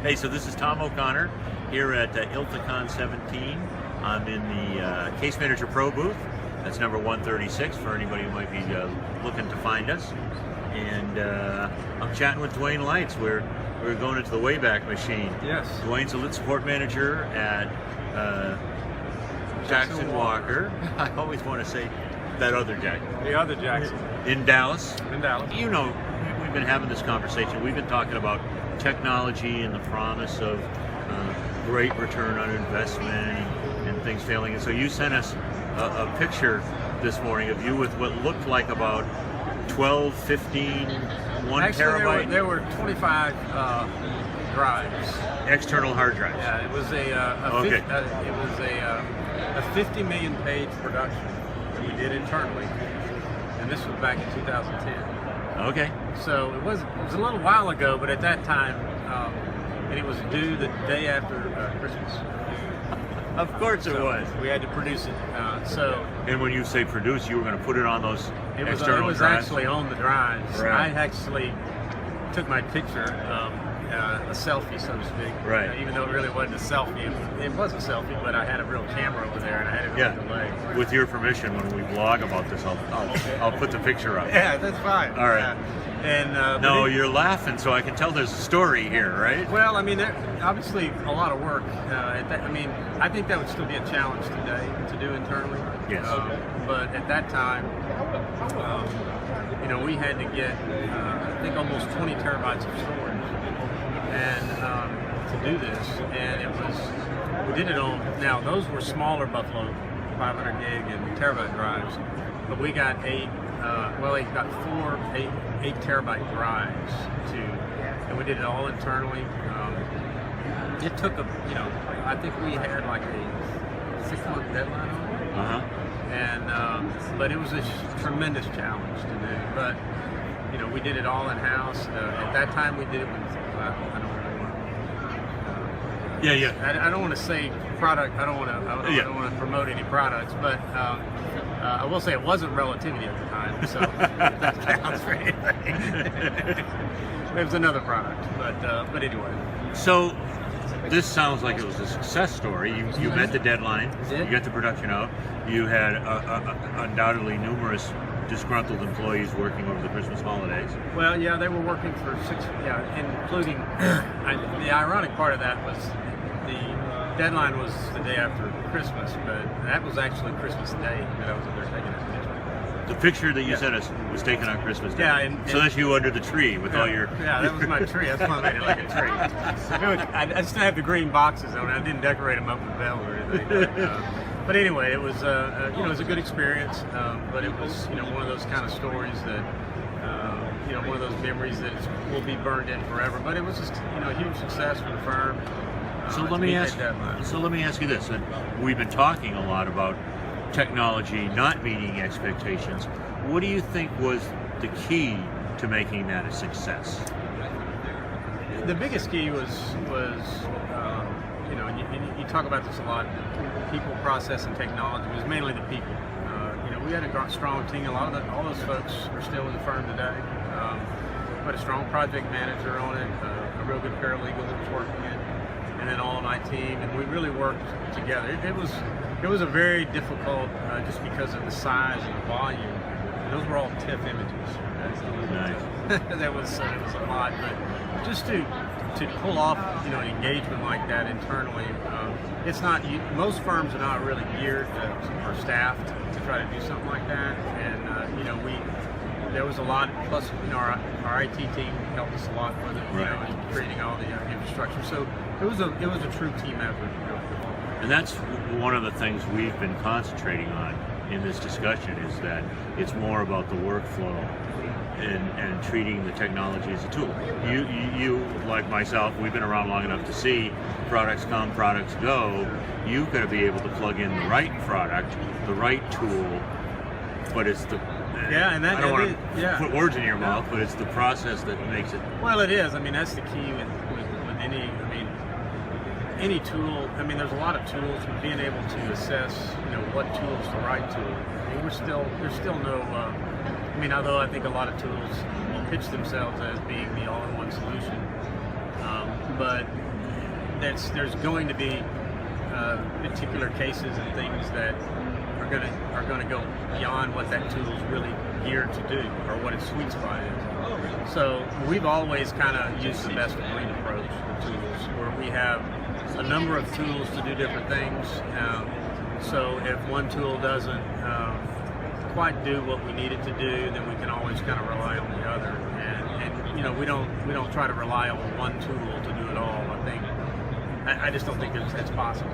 Hey, so this is Tom O'Connor here at ILTACON17. I'm in the Case Manager Pro booth. That's number 136 for anybody who might be looking to find us. And I'm chatting with Duane Lites. We're going into the Wayback Machine. Yes. Duane's a lit support manager at Jackson Walker. I always want to say that other Jackson. The other Jackson. In Dallas. In Dallas. You know, we've been having this conversation. We've been talking about technology and the promise of great return on investment and things failing. And so you sent us a picture this morning of you with what looked like about 12, 15, 1 Actually, terabyte. There were 25 drives. External hard drives. Yeah, it was a 50 million page production that we did internally, and this was back in 2010. Okay. So it was a little while ago, but at that time, and it was due the day after Christmas. Of course it was. We had to produce it. And when you say produce, you were going to put it on those external drives? It was actually on the drives. Right. I actually took my picture, a selfie, so to speak. Right. Even though it really wasn't a selfie. It was a selfie, but I had a real camera over there, and I had it on delay. With your permission, when we blog about this, I'll put the picture up. Yeah, that's fine. All right. And you're laughing, so I can tell there's a story here, right? Well, I mean, obviously a lot of work. I think that would still be a challenge today to do internally. Yes. But at that time, we had to get, I think, almost 20 terabytes of storage, and to do this, and we did it on. Now those were smaller Buffalo 500 gig and terabyte drives, but we got eight terabyte drives and we did it all internally. It took I think we had like a 6-month deadline on it. And but it was a tremendous challenge to do. But we did it all in house. At that time, we did it with I don't really want. I don't want to say product. I don't want to promote any products, but I will say it wasn't Relativity at the time, so if that counts for anything. It was another product, but anyway. So this sounds like it was a success story. You met the deadline. You got the production out. You had undoubtedly numerous disgruntled employees working over the Christmas holidays. Well, yeah, they were working for 6. Yeah, including the ironic part of that was the deadline was the day after Christmas, but that was actually Christmas Day that I was there taking that picture. The picture that you sent us was taken on Christmas Day. Yeah, so that's you under the tree with all your... Yeah, that was my tree. That's why I made it like a tree. I just didn't have the green boxes on it. I didn't decorate them up with bells or anything. But anyway, it was it was a good experience. But it was one of those kind of stories that one of those memories that will be burned in forever. But it was just a huge success for the firm. So let me ask you this. And we've been talking a lot about technology not meeting expectations. What do you think was the key to making that a success? The biggest key was and you talk about this a lot, people, process, and technology. It was mainly the people. We had a strong team. All those folks are still in the firm today. We had a strong project manager on it, a real good paralegal that was working it, and then all of my team, and we really worked together. It was a very difficult, just because of the size and the volume. Those were all TIFF images. Nice. It was a lot, but just to pull off an engagement like that internally, it's not. Most firms are not really geared or staffed to try to do something like that, and there was a lot. Plus, our IT team helped us a lot with it, in creating all the infrastructure. So it was a true team effort. And that's one of the things we've been concentrating on in this discussion, is that it's more about the workflow and treating the technology as a tool. You, like myself, we've been around long enough to see products come, products go. You've got to be able to plug in the right product, the right tool, but it's the... I don't want to put words in your mouth, but it's the process that makes it... Well, it is. I mean, that's the key with any tool. I mean, there's a lot of tools, but being able to assess, what tool is the right tool. I mean, there's still no. Although I think a lot of tools will pitch themselves as being the all-in-one solution, but there's going to be particular cases and things that are going to go beyond what that tool is really geared to do or what its sweet spot is. So we've always kind of used the best of breed approach with tools, where we have a number of tools to do different things. So if one tool doesn't quite do what we need it to do, then we can always kind of rely on the other. And you know, we don't try to rely on one tool to do it all. I just don't think it's possible.